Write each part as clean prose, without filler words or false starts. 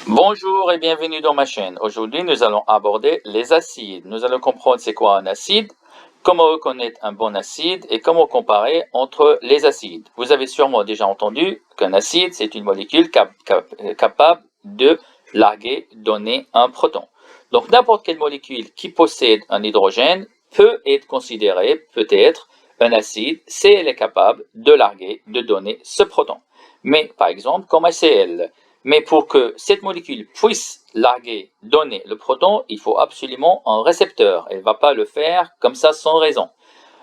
Bonjour et bienvenue dans ma chaîne. Aujourd'hui, nous allons aborder les acides. Nous allons comprendre c'est quoi un acide, comment reconnaître un bon acide et comment comparer entre les acides. Vous avez sûrement déjà entendu qu'un acide, c'est une molécule capable de larguer, donner un proton. Donc, n'importe quelle molécule qui possède un hydrogène peut être considérée, peut-être, un acide si elle est capable de larguer, de donner ce proton. Mais, par exemple, comme HCl. Mais pour que cette molécule puisse larguer, donner le proton, il faut absolument un récepteur. Elle ne va pas le faire comme ça sans raison.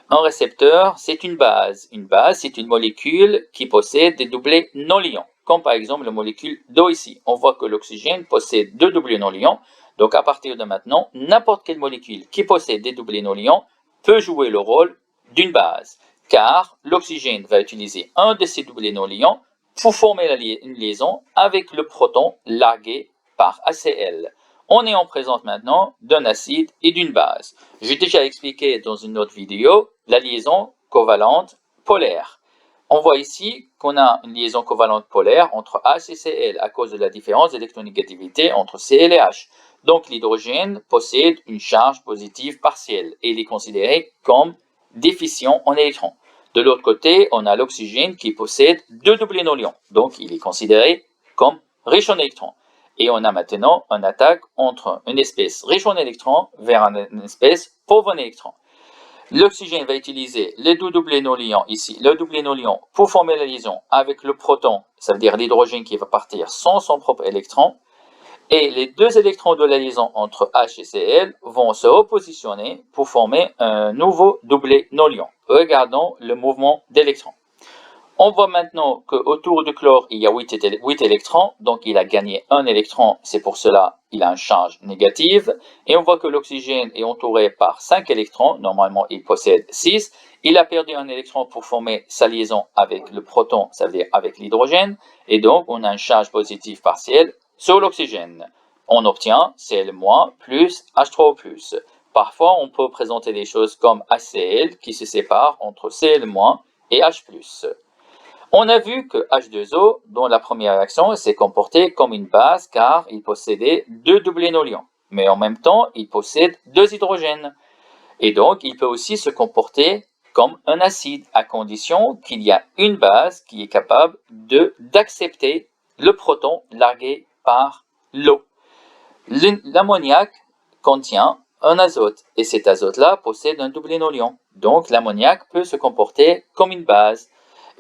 Un récepteur, c'est une base. Une base, c'est une molécule qui possède des doublets non liants. Comme par exemple la molécule d'eau ici. On voit que l'oxygène possède deux doublets non liants. Donc à partir de maintenant, n'importe quelle molécule qui possède des doublets non liants peut jouer le rôle d'une base. Car l'oxygène va utiliser un de ces doublets non liants pour former une liaison avec le proton largué par HCl. On est en présence maintenant d'un acide et d'une base. J'ai déjà expliqué dans une autre vidéo la liaison covalente polaire. On voit ici qu'on a une liaison covalente polaire entre H et Cl à cause de la différence d'électronégativité entre Cl et H. Donc l'hydrogène possède une charge positive partielle et il est considéré comme déficient en électrons. De l'autre côté, on a l'oxygène qui possède deux doublés non liants. Donc il est considéré comme riche en électrons. Et on a maintenant une attaque entre une espèce riche en électrons vers une espèce pauvre en électrons. L'oxygène va utiliser les deux doublés non liants ici, le doublé non liant pour former la liaison avec le proton, ça veut dire l'hydrogène qui va partir sans son propre électron. Et les deux électrons de la liaison entre H et Cl vont se repositionner pour former un nouveau doublé non liant. Regardons le mouvement d'électrons. On voit maintenant qu'autour du chlore, il y a 8 électrons, donc il a gagné un électron, c'est pour cela qu'il a une charge négative. Et on voit que l'oxygène est entouré par 5 électrons, normalement il possède 6. Il a perdu un électron pour former sa liaison avec le proton, ça veut dire avec l'hydrogène, et donc on a une charge positive partielle sur l'oxygène. On obtient Cl- plus H3O+. Parfois, on peut présenter des choses comme HCl qui se sépare entre Cl- et H+. On a vu que H2O, dans la première réaction, s'est comporté comme une base car il possédait deux doublés non liants. Mais en même temps, il possède deux hydrogènes. Et donc, il peut aussi se comporter comme un acide à condition qu'il y a une base qui est capable d'accepter le proton largué par l'eau. L'ammoniac contient un azote et cet azote-là possède un doublé non liant. Donc, l'ammoniac peut se comporter comme une base.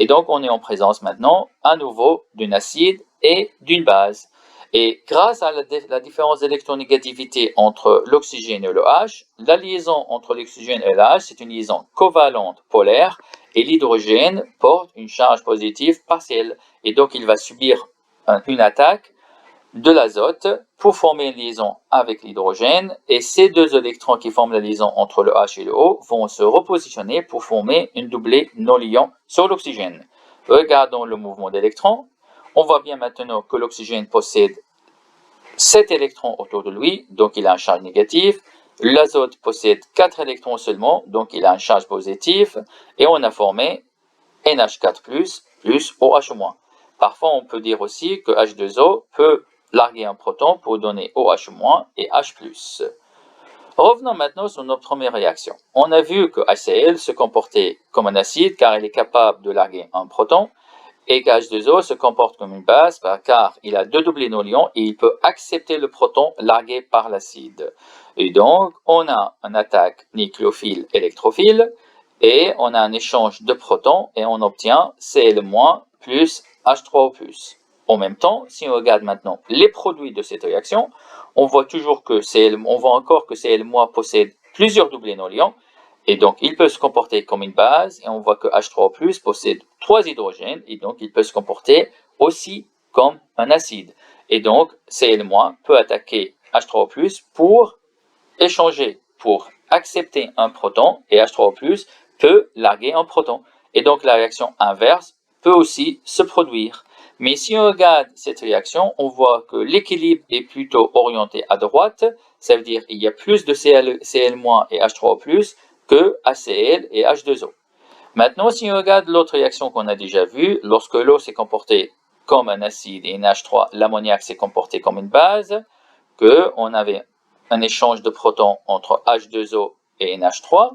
Et donc, on est en présence maintenant, à nouveau, d'un acide et d'une base. Et grâce à la différence d'électronégativité entre l'oxygène et le H, la liaison entre l'oxygène et le H, c'est une liaison covalente polaire et l'hydrogène porte une charge positive partielle. Et donc, il va subir une attaque de l'azote pour former une liaison avec l'hydrogène et ces deux électrons qui forment la liaison entre le H et le O vont se repositionner pour former une doublé non liant sur l'oxygène. Regardons le mouvement d'électrons. On voit bien maintenant que l'oxygène possède 7 électrons autour de lui, donc il a une charge négative. L'azote possède 4 électrons seulement, donc il a une charge positive. Et on a formé NH4+, plus OH-. Parfois, on peut dire aussi que H2O peut larguer un proton pour donner OH- et H+. Revenons maintenant sur notre première réaction. On a vu que HCl se comportait comme un acide car il est capable de larguer un proton et que H2O se comporte comme une base car il a deux doublés non liants et il peut accepter le proton largué par l'acide. Et donc, on a une attaque nucléophile-électrophile et on a un échange de protons et on obtient Cl- plus H3O+. En même temps, si on regarde maintenant les produits de cette réaction, on voit encore que Cl- possède plusieurs doublés non liants et donc il peut se comporter comme une base et on voit que H3O+ possède 3 hydrogènes et donc il peut se comporter aussi comme un acide. Et donc Cl- peut attaquer H3O+ pour échanger, pour accepter un proton et H3O+ peut larguer un proton. Et donc la réaction inverse peut aussi se produire. Mais si on regarde cette réaction, on voit que l'équilibre est plutôt orienté à droite. Ça veut dire qu'il y a plus de Cl- et H3O+, que HCl et H2O. Maintenant, si on regarde l'autre réaction qu'on a déjà vue, lorsque l'eau s'est comportée comme un acide et NH3, l'ammoniac s'est comporté comme une base, qu'on avait un échange de protons entre H2O et NH3.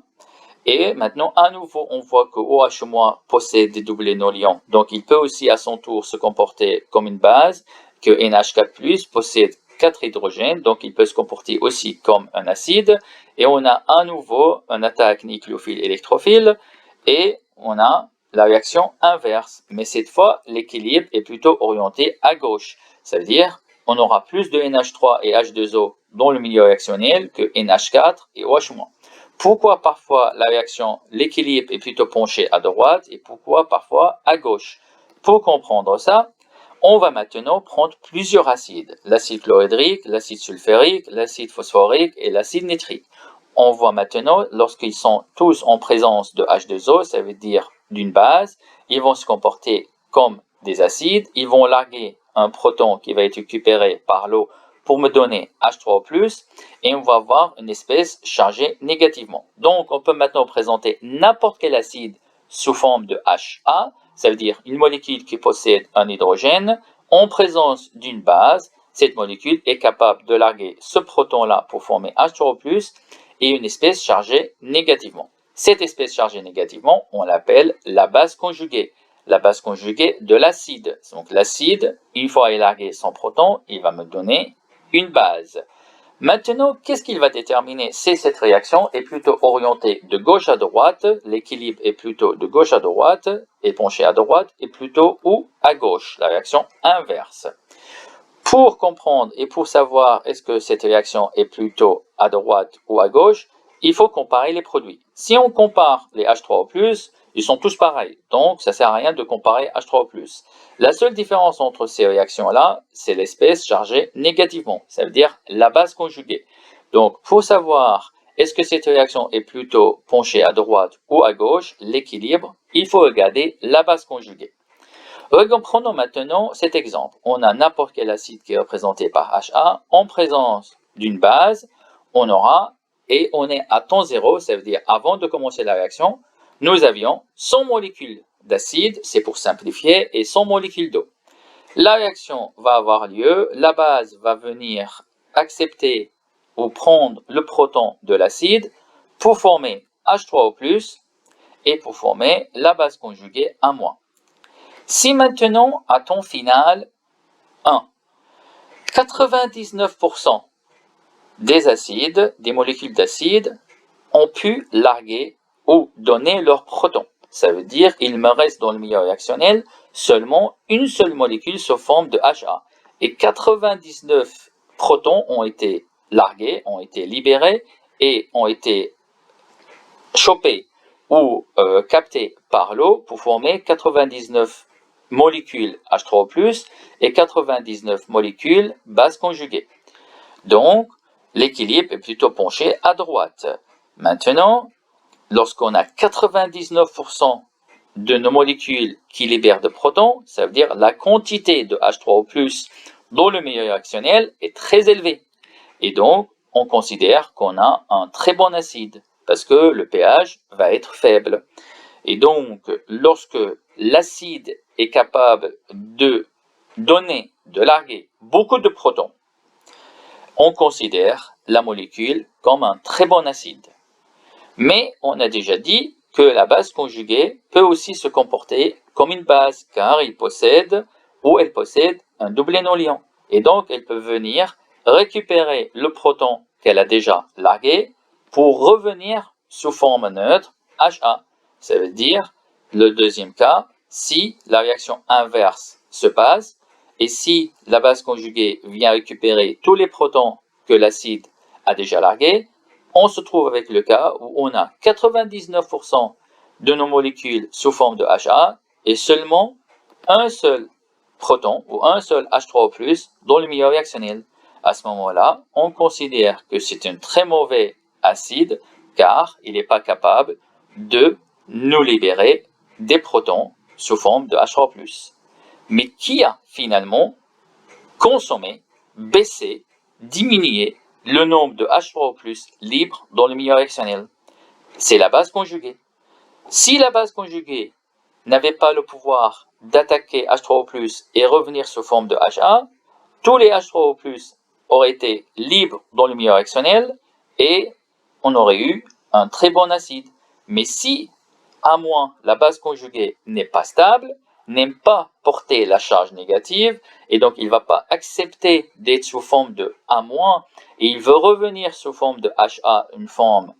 Et maintenant, à nouveau, on voit que OH- possède des doublés non liants. Donc, il peut aussi à son tour se comporter comme une base, que NH4+, possède 4 hydrogènes, donc il peut se comporter aussi comme un acide. Et on a à nouveau un attaque nucléophile-électrophile, et on a la réaction inverse. Mais cette fois, l'équilibre est plutôt orienté à gauche. Ça veut dire on aura plus de NH3 et H2O dans le milieu réactionnel que NH4 et OH-. Pourquoi parfois la réaction, l'équilibre est plutôt penché à droite et pourquoi parfois à gauche? Pour comprendre ça, on va maintenant prendre plusieurs acides. L'acide chlorhydrique, l'acide sulfurique, l'acide phosphorique et l'acide nitrique. On voit maintenant, lorsqu'ils sont tous en présence de H2O, ça veut dire d'une base, ils vont se comporter comme des acides, ils vont larguer un proton qui va être récupéré par l'eau pour me donner H3O+, et on va avoir une espèce chargée négativement. Donc, on peut maintenant présenter n'importe quel acide sous forme de HA, ça veut dire une molécule qui possède un hydrogène en présence d'une base. Cette molécule est capable de larguer ce proton-là pour former H3O+, et une espèce chargée négativement. Cette espèce chargée négativement, on l'appelle la base conjuguée. La base conjuguée de l'acide. Donc l'acide, une fois élargué son proton, il va me donner une base. Maintenant, qu'est-ce qu'il va déterminer? C'est cette réaction est plutôt orientée de gauche à droite, l'équilibre est plutôt de gauche à droite, et penché à droite, et plutôt ou à gauche, la réaction inverse. Pour comprendre et pour savoir est-ce que cette réaction est plutôt à droite ou à gauche, il faut comparer les produits. Si on compare les H3O+, ils sont tous pareils, donc ça ne sert à rien de comparer H3O+. La seule différence entre ces réactions-là, c'est l'espèce chargée négativement, ça veut dire la base conjuguée. Donc pour savoir est-ce que cette réaction est plutôt penchée à droite ou à gauche, l'équilibre, il faut regarder la base conjuguée. Reprenons maintenant cet exemple. On a n'importe quel acide qui est représenté par HA. En présence d'une base, on aura, et on est à temps zéro, ça veut dire avant de commencer la réaction, nous avions 100 molécules d'acide, c'est pour simplifier, et 100 molécules d'eau. La réaction va avoir lieu, la base va venir accepter ou prendre le proton de l'acide pour former H3O+, et pour former la base conjuguée A-. Si maintenant, à temps final, 99% des acides, des molécules d'acide, ont pu larguer ou donner leur proton. Ça veut dire qu'il me reste dans le milieu réactionnel seulement une seule molécule sous forme de HA. Et 99 protons ont été largués, ont été libérés et ont été chopés ou captés par l'eau pour former 99 molécules H3O+, et 99 molécules base conjuguées. Donc, l'équilibre est plutôt penché à droite. Maintenant, lorsqu'on a 99% de nos molécules qui libèrent de protons, ça veut dire la quantité de H3O+, dans le milieu réactionnel est très élevée. Et donc, on considère qu'on a un très bon acide, parce que le pH va être faible. Et donc, lorsque l'acide est capable de donner, de larguer beaucoup de protons, on considère la molécule comme un très bon acide. Mais on a déjà dit que la base conjuguée peut aussi se comporter comme une base, car elle possède un doublet non liant. Et donc, elle peut venir récupérer le proton qu'elle a déjà largué pour revenir sous forme neutre HA. Ça veut dire, le deuxième cas, si la réaction inverse se passe, et si la base conjuguée vient récupérer tous les protons que l'acide a déjà largués, on se trouve avec le cas où on a 99% de nos molécules sous forme de HA et seulement un seul proton ou un seul H3O+ dans le milieu réactionnel. À ce moment-là, on considère que c'est un très mauvais acide car il n'est pas capable de nous libérer des protons sous forme de H3O+. Mais qui a finalement consommé, baissé, diminué le nombre de H3O+ libres dans le milieu réactionnel? C'est la base conjuguée. Si la base conjuguée n'avait pas le pouvoir d'attaquer H3O+, et revenir sous forme de HA, tous les H3O+, auraient été libres dans le milieu réactionnel et on aurait eu un très bon acide. Mais si A-, la base conjuguée, n'est pas stable, n'aime pas porter la charge négative, et donc il ne va pas accepter d'être sous forme de A-, et il veut revenir sous forme de HA, une forme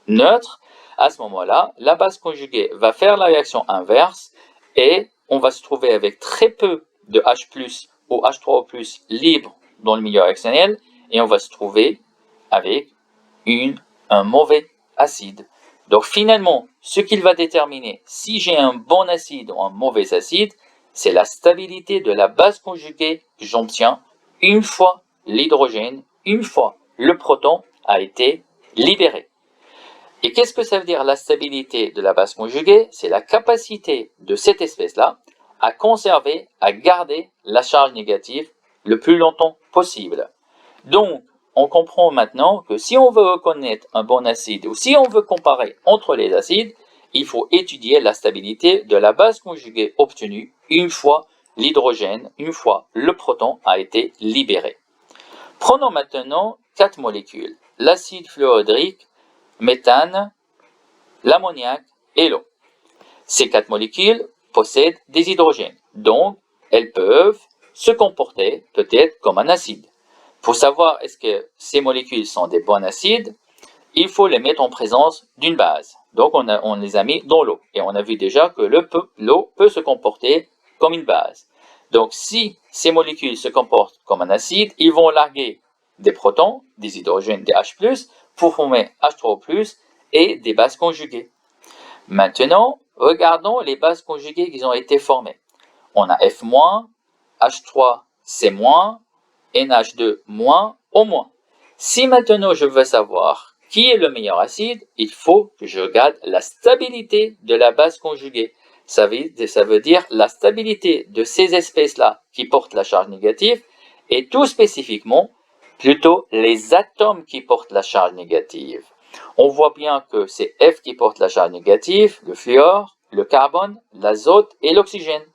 neutre, à ce moment-là, la base conjuguée va faire la réaction inverse, et on va se trouver avec très peu de H+, ou H3O+, libre dans le milieu réactionnel, et on va se trouver avec un mauvais acide. Donc finalement, ce qu'il va déterminer si j'ai un bon acide ou un mauvais acide, c'est la stabilité de la base conjuguée que j'obtiens une fois l'hydrogène, une fois le proton a été libéré. Et qu'est-ce que ça veut dire la stabilité de la base conjuguée? C'est la capacité de cette espèce-là à conserver, à garder la charge négative le plus longtemps possible. Donc, on comprend maintenant que si on veut reconnaître un bon acide ou si on veut comparer entre les acides, il faut étudier la stabilité de la base conjuguée obtenue une fois l'hydrogène, une fois le proton a été libéré. Prenons maintenant 4 molécules, l'acide fluorhydrique, méthane, l'ammoniac et l'eau. Ces 4 molécules possèdent des hydrogènes, donc elles peuvent se comporter peut-être comme un acide. Pour savoir est-ce que ces molécules sont des bons acides, il faut les mettre en présence d'une base. Donc on les a mis dans l'eau. Et on a vu déjà que l'eau peut se comporter comme une base. Donc si ces molécules se comportent comme un acide, ils vont larguer des protons, des hydrogènes, des H+, pour former H3O+, et des bases conjuguées. Maintenant, regardons les bases conjuguées qui ont été formées. On a F-, H3C-, NH2-, O-. Si maintenant je veux savoir qui est le meilleur acide, il faut que je regarde la stabilité de la base conjuguée. Ça veut dire la stabilité de ces espèces-là qui portent la charge négative, et tout spécifiquement, plutôt les atomes qui portent la charge négative. On voit bien que c'est F qui porte la charge négative, le fluor, le carbone, l'azote et l'oxygène.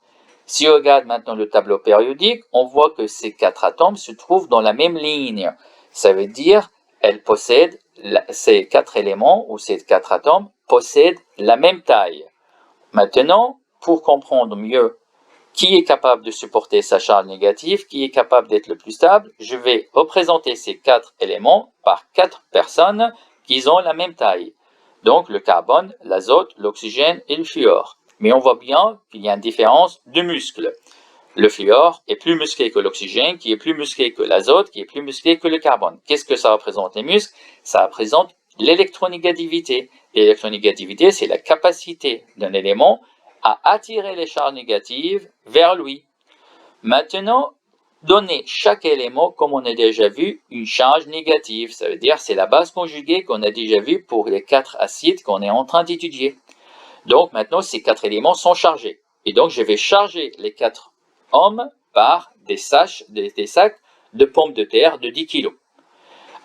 Si on regarde maintenant le tableau périodique, on voit que ces 4 atomes se trouvent dans la même ligne. Ça veut dire ces 4 éléments ou ces 4 atomes possèdent la même taille. Maintenant, pour comprendre mieux qui est capable de supporter sa charge négative, qui est capable d'être le plus stable, je vais représenter ces 4 éléments par 4 personnes qui ont la même taille. Donc le carbone, l'azote, l'oxygène et le fluor. Mais on voit bien qu'il y a une différence de muscles. Le fluor est plus musclé que l'oxygène, qui est plus musclé que l'azote, qui est plus musclé que le carbone. Qu'est-ce que ça représente les muscles? Ça représente l'électronégativité. L'électronégativité, c'est la capacité d'un élément à attirer les charges négatives vers lui. Maintenant, donner chaque élément, comme on a déjà vu, une charge négative. Ça veut dire c'est la base conjuguée qu'on a déjà vue pour les 4 acides qu'on est en train d'étudier. Donc maintenant, ces 4 éléments sont chargés. Et donc, je vais charger les 4 hommes par des sacs de pommes de terre de 10 kg.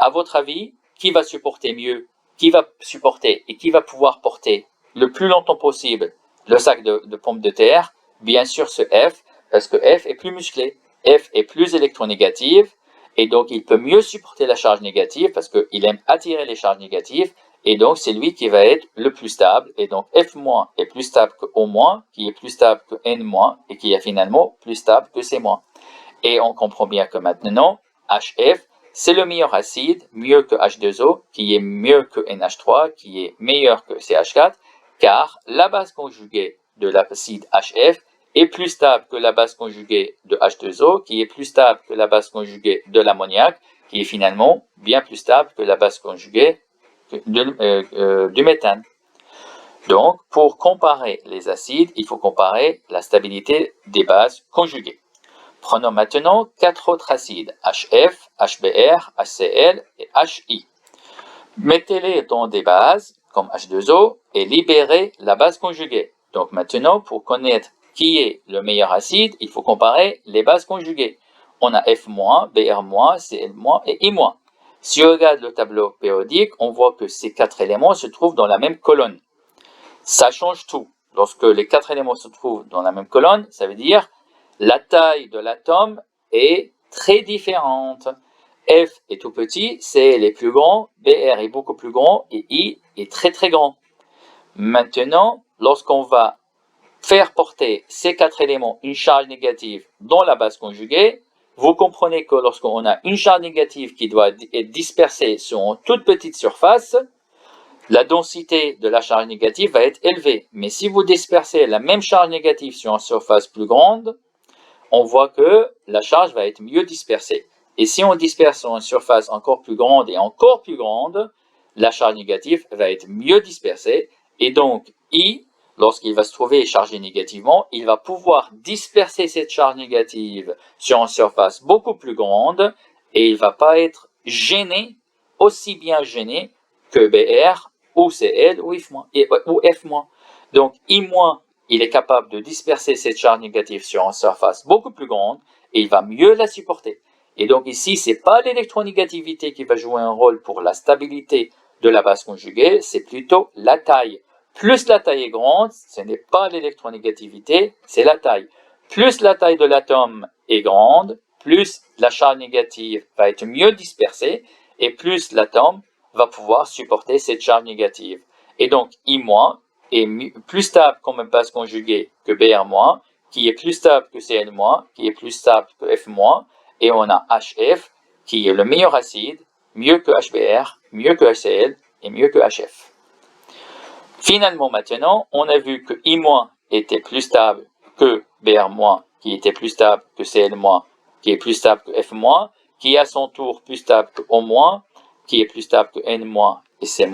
À votre avis, qui va supporter mieux, qui va supporter et qui va pouvoir porter le plus longtemps possible le sac de pommes de terre? Bien sûr, ce F, parce que F est plus musclé. F est plus électronégatif, et donc il peut mieux supporter la charge négative parce qu'il aime attirer les charges négatives. Et donc, c'est lui qui va être le plus stable. Et donc, F- est plus stable que O-, qui est plus stable que N-, et qui est finalement plus stable que C-. Et on comprend bien que maintenant, HF, c'est le meilleur acide, mieux que H2O, qui est mieux que NH3, qui est meilleur que CH4, car la base conjuguée de l'acide HF est plus stable que la base conjuguée de H2O, qui est plus stable que la base conjuguée de l'ammoniac, qui est finalement bien plus stable que la base conjuguée du méthane. Donc, pour comparer les acides, il faut comparer la stabilité des bases conjuguées. Prenons maintenant 4 autres acides, HF, HBr, HCl et HI. Mettez-les dans des bases comme H2O et libérez la base conjuguée. Donc maintenant, pour connaître qui est le meilleur acide, il faut comparer les bases conjuguées. On a F-, Br-, Cl- et I-. Si on regarde le tableau périodique, on voit que ces 4 éléments se trouvent dans la même colonne. Ça change tout. lorsque les 4 éléments se trouvent dans la même colonne, ça veut dire la taille de l'atome est très différente. F est tout petit, CL est plus grand, BR est beaucoup plus grand et I est très très grand. Maintenant, lorsqu'on va faire porter ces 4 éléments une charge négative dans la base conjuguée, vous comprenez que lorsqu'on a une charge négative qui doit être dispersée sur une toute petite surface, la densité de la charge négative va être élevée. Mais si vous dispersez la même charge négative sur une surface plus grande, on voit que la charge va être mieux dispersée. Et si on disperse sur une surface encore plus grande et encore plus grande, la charge négative va être mieux dispersée. Et donc, I, lorsqu'il va se trouver chargé négativement, il va pouvoir disperser cette charge négative sur une surface beaucoup plus grande et il ne va pas être gêné, aussi bien gêné que BR ou CL ou F-. Donc, I-, il est capable de disperser cette charge négative sur une surface beaucoup plus grande et il va mieux la supporter. Et donc ici, ce n'est pas l'électronégativité qui va jouer un rôle pour la stabilité de la base conjuguée, c'est plutôt la taille. Plus la taille est grande, ce n'est pas l'électronégativité, c'est la taille. Plus la taille de l'atome est grande, plus la charge négative va être mieux dispersée et plus l'atome va pouvoir supporter cette charge négative. Et donc I- est plus stable comme base conjuguée que Br-, qui est plus stable que Cl-, qui est plus stable que F-, et on a HF, qui est le meilleur acide, mieux que HBr, mieux que HCl et mieux que HF. Finalement, maintenant, on a vu que I- était plus stable que Br-, qui était plus stable que Cl-, qui est plus stable que F-, qui est à son tour plus stable que O-, qui est plus stable que N- et C-.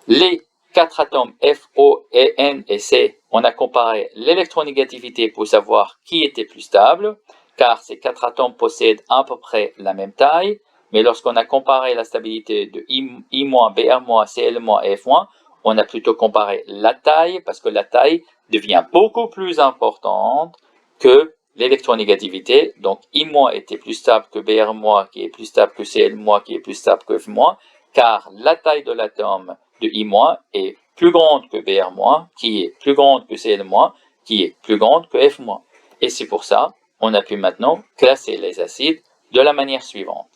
Les 4 atomes F, O, N et C, on a comparé l'électronégativité pour savoir qui était plus stable, car ces 4 atomes possèdent à peu près la même taille, mais lorsqu'on a comparé la stabilité de I-, Br-, Cl- et F-, on a plutôt comparé la taille, parce que la taille devient beaucoup plus importante que l'électronégativité. Donc I- était plus stable que Br-, qui est plus stable que Cl-, qui est plus stable que F-, car la taille de l'atome de I- est plus grande que Br-, qui est plus grande que Cl-, qui est plus grande que F-. Et c'est pour ça on a pu maintenant classer les acides de la manière suivante.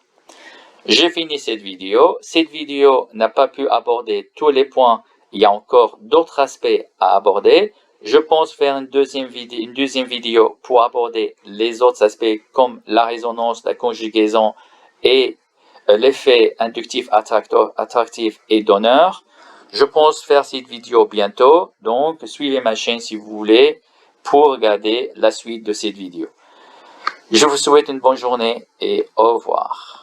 J'ai fini cette vidéo. Cette vidéo n'a pas pu aborder tous les points. Il y a encore d'autres aspects à aborder. Je pense faire une deuxième vidéo pour aborder les autres aspects comme la résonance, la conjugaison et l'effet inductif attractif et donneur. Je pense faire cette vidéo bientôt, donc suivez ma chaîne si vous voulez pour regarder la suite de cette vidéo. Je vous souhaite une bonne journée et au revoir.